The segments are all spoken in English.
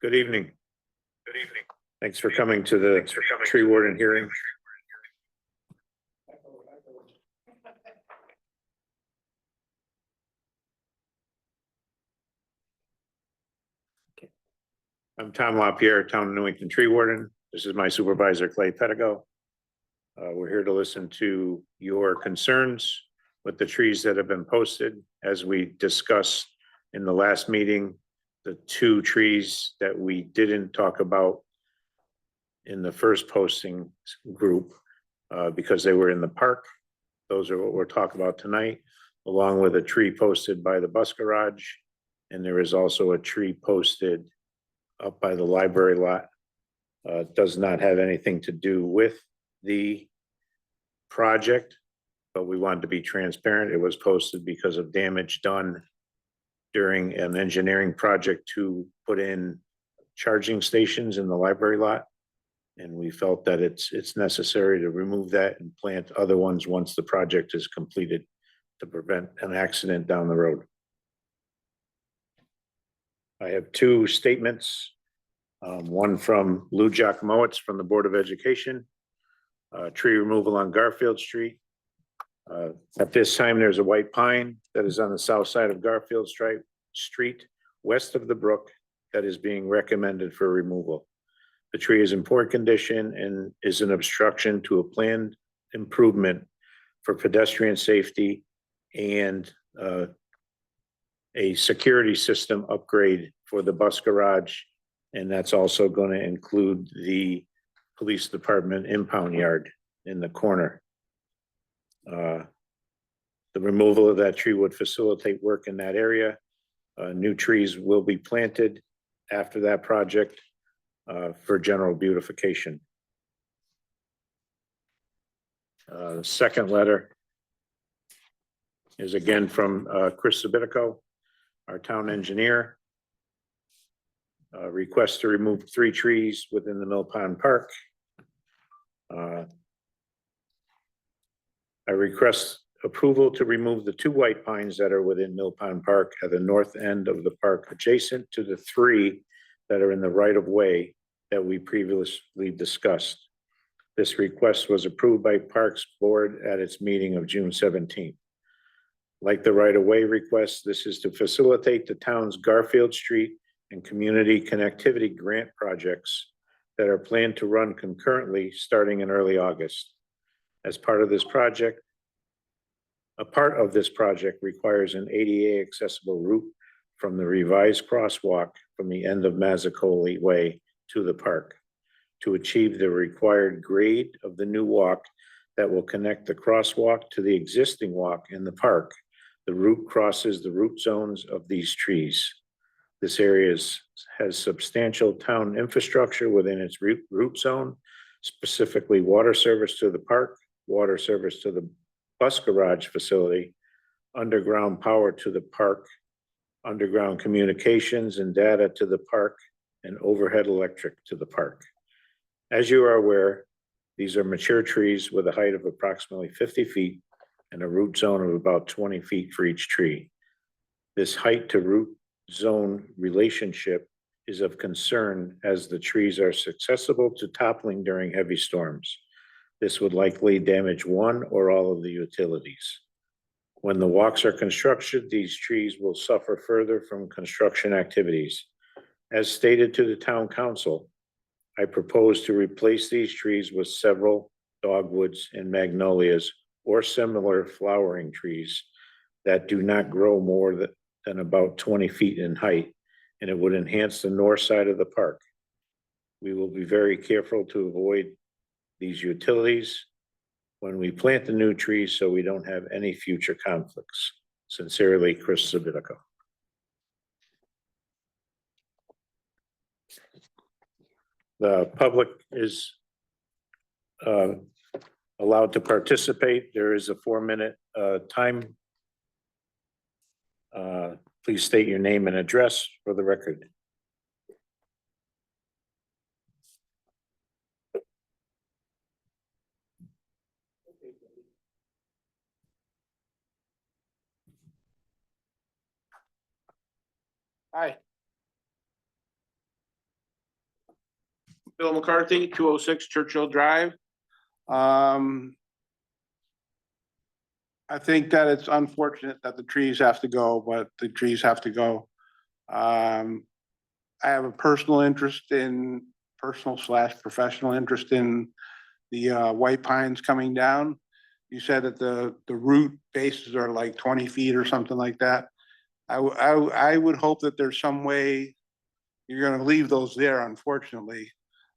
Good evening. Good evening. Thanks for coming to the tree warden hearing. I'm Tom LaPierre, Town of Newington Tree Warden. This is my supervisor, Clay Pedigo. We're here to listen to your concerns with the trees that have been posted. As we discussed in the last meeting, the two trees that we didn't talk about in the first posting group because they were in the park. Those are what we're talking about tonight, along with a tree posted by the bus garage. And there is also a tree posted up by the library lot. Does not have anything to do with the project, but we wanted to be transparent. It was posted because of damage done during an engineering project to put in charging stations in the library lot. And we felt that it's necessary to remove that and plant other ones once the project is completed to prevent an accident down the road. I have two statements. One from Lou Giacomowitz from the Board of Education. Tree removal on Garfield Street. At this time, there's a white pine that is on the south side of Garfield Street, west of the brook, that is being recommended for removal. The tree is in poor condition and is an obstruction to a planned improvement for pedestrian safety and a security system upgrade for the bus garage. And that's also going to include the police department impound yard in the corner. The removal of that tree would facilitate work in that area. New trees will be planted after that project for general beautification. The second letter is again from Chris Sabitico, our town engineer. Request to remove 3 trees within the Mill Pond Park. I request approval to remove the 2 white pines that are within Mill Pond Park at the north end of the park, adjacent to the 3 that are in the right of way that we previously discussed. This request was approved by Parks Board at its meeting of June 17th. Like the right of way request, this is to facilitate the town's Garfield Street and community connectivity grant projects that are planned to run concurrently starting in early August. As part of this project, a part of this project requires an ADA accessible route from the revised crosswalk from the end of Mazzicoli Way to the park. To achieve the required grade of the new walk that will connect the crosswalk to the existing walk in the park, the route crosses the root zones of these trees. This area has substantial town infrastructure within its root zone, specifically water service to the park, water service to the bus garage facility, underground power to the park, underground communications and data to the park, and overhead electric to the park. As you are aware, these are mature trees with a height of approximately 50 feet and a root zone of about 20 feet for each tree. This height to root zone relationship is of concern as the trees are susceptible to toppling during heavy storms. This would likely damage one or all of the utilities. When the walks are constructed, these trees will suffer further from construction activities. As stated to the town council, I propose to replace these trees with several dogwoods and magnolias or similar flowering trees that do not grow more than about 20 feet in height, and it would enhance the north side of the park. We will be very careful to avoid these utilities when we plant the new trees so we don't have any future conflicts. Sincerely, Chris Sabitico. The public is allowed to participate. There is a 4-minute time. Please state your name and address for the record. Aye. Bill McCarthy, 206 Churchill Drive. I think that it's unfortunate that the trees have to go, but the trees have to go. I have a personal / professional interest in the white pines coming down. You said that the root bases are like 20 feet or something like that. I would hope that there's some way you're gonna leave those there, unfortunately.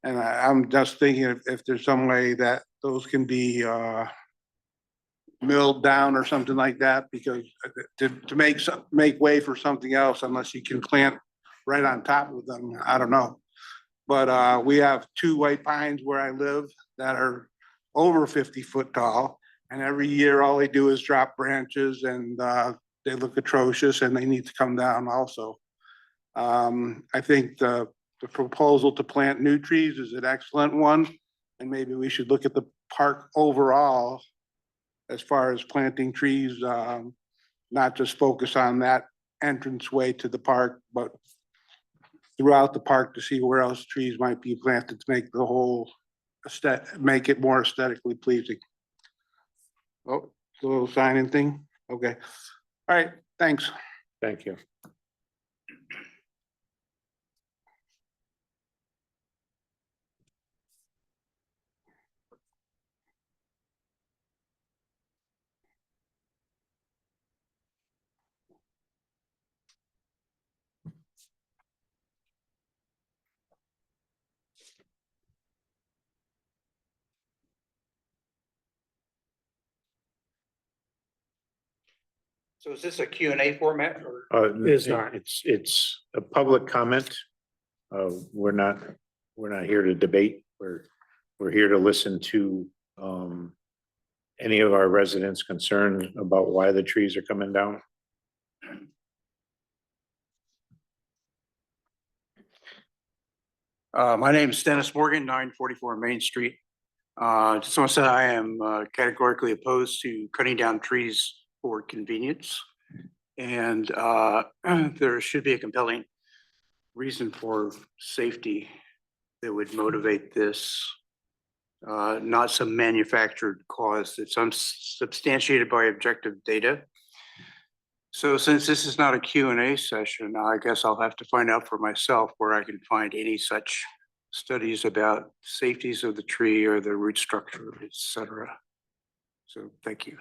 And I'm just thinking if there's some way that those can be milled down or something like that, because to make way for something else, unless you can plant right on top of them, I don't know. But we have 2 white pines where I live that are over 50 foot tall. And every year, all they do is drop branches and they look atrocious and they need to come down also. I think the proposal to plant new trees is an excellent one. And maybe we should look at the park overall as far as planting trees, not just focus on that entranceway to the park, but throughout the park to see where else trees might be planted to make the whole make it more aesthetically pleasing. Oh, the little signing thing. Okay. All right. Thanks. Thank you. So is this a Q&A format or? It's not. It's a public comment. We're not here to debate. We're here to listen to any of our residents concerned about why the trees are coming down. My name is Dennis Morgan, 944 Main Street. Just want to say I am categorically opposed to cutting down trees for convenience. And there should be a compelling reason for safety that would motivate this, not some manufactured cause that's unsubstantiated by objective data. So since this is not a Q&A session, I guess I'll have to find out for myself where I can find any such studies about safeties of the tree or the root structure, etc. So thank you.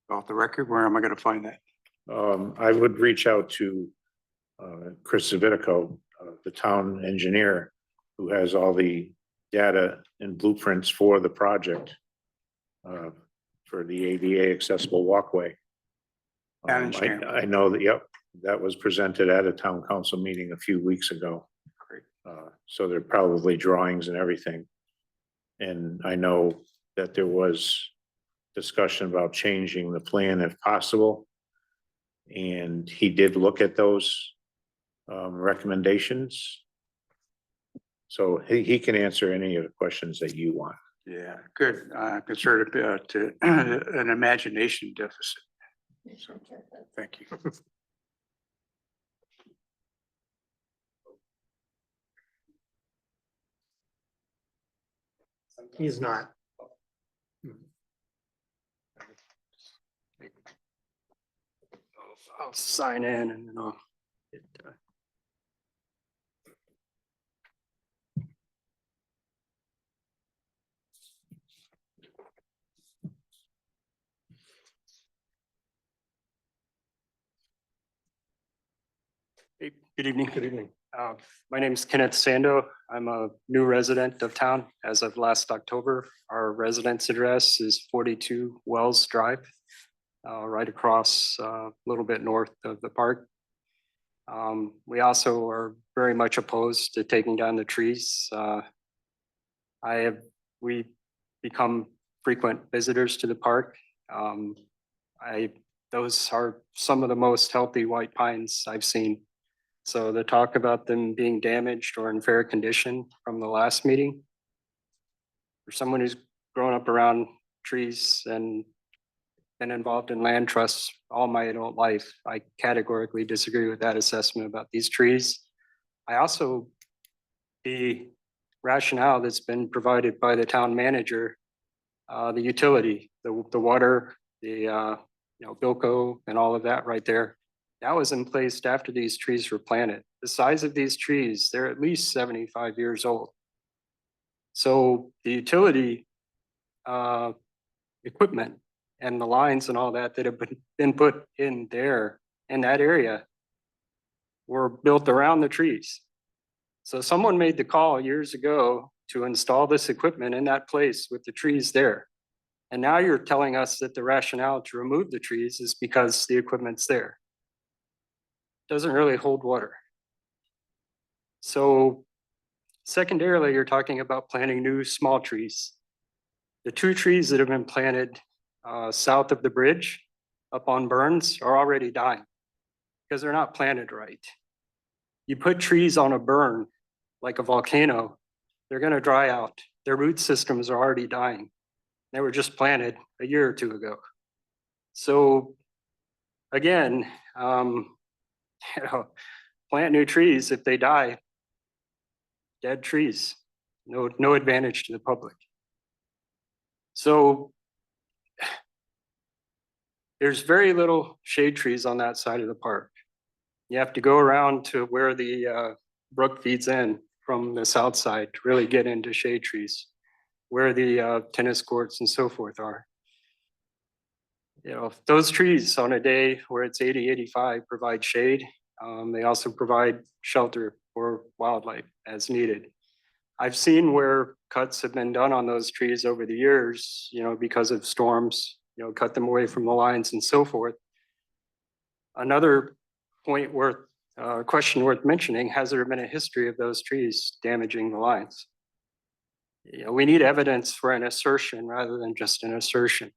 Off the record, where am I going to find that? I would reach out to Chris Zavitico, the town engineer, who has all the data and blueprints for the project for the ADA accessible walkway. I know that, yep, that was presented at a town council meeting a few weeks ago. Great. So there are probably drawings and everything. And I know that there was discussion about changing the plan if possible. And he did look at those recommendations. So he can answer any of the questions that you want. Yeah, good. Concerned to an imagination deficit. So, thank you. He's not. I'll sign in and then I'll get, Hey, good evening. Good evening. My name is Kenneth Sando. I'm a new resident of town as of last October. Our residence address is 42 Wells Drive, right across a little bit north of the park. We also are very much opposed to taking down the trees. We become frequent visitors to the park. Those are some of the most healthy white pines I've seen. So the talk about them being damaged or in fair condition from the last meeting, for someone who's grown up around trees and been involved in land trusts all my adult life. I categorically disagree with that assessment about these trees. I also, the rationale that's been provided by the town manager, the utility, the water, the Bilko and all of that right there, that was in place after these trees were planted. The size of these trees, they're at least 75 years old. So the utility equipment and the lines and all that that have been put in there in that area were built around the trees. So someone made the call years ago to install this equipment in that place with the trees there. And now you're telling us that the rationale to remove the trees is because the equipment's there. Doesn't really hold water. So secondarily, you're talking about planting new small trees. The 2 trees that have been planted south of the bridge up on Burns are already dying because they're not planted right. You put trees on a burn like a volcano, they're going to dry out. Their root systems are already dying. They were just planted a year or 2 ago. So again, plant new trees. If they die, dead trees, no advantage to the public. So there's very little shade trees on that side of the park. You have to go around to where the brook feeds in from the south side to really get into shade trees, where the tennis courts and so forth are. Those trees on a day where it's 80, 85 provide shade. They also provide shelter for wildlife as needed. I've seen where cuts have been done on those trees over the years, because of storms, cut them away from the lines and so forth. Another question worth mentioning, has there been a history of those trees damaging the lines? We need evidence for an assertion rather than just an assertion.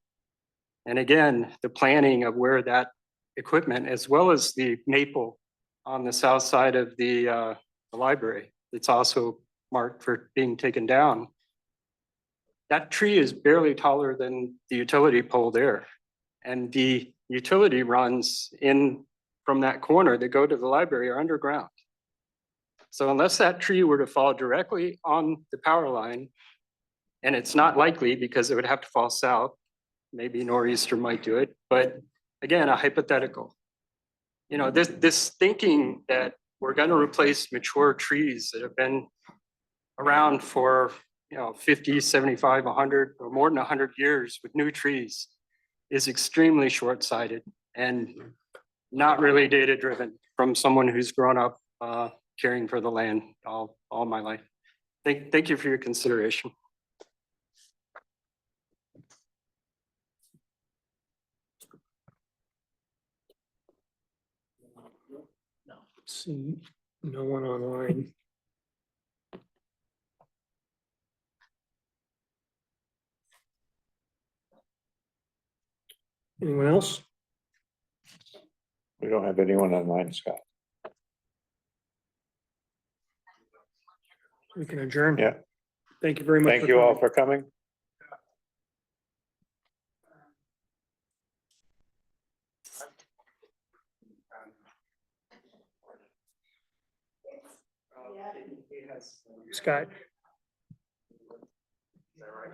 And again, the planning of where that equipment, as well as the maple on the south side of the library, it's also marked for being taken down. That tree is barely taller than the utility pole there. And the utility runs in from that corner that go to the library are underground. So unless that tree were to fall directly on the power line, and it's not likely because it would have to fall south, maybe nor'easter might do it, but again, a hypothetical. This thinking that we're going to replace mature trees that have been around for 50, 75, 100 or more than 100 years with new trees is extremely short-sighted and not really data-driven from someone who's grown up caring for the land all my life. Thank you for your consideration. See, no one online. Anyone else? We don't have anyone online, Scott. We can adjourn. Yeah. Thank you very much. Thank you all for coming. Scott. Is that right?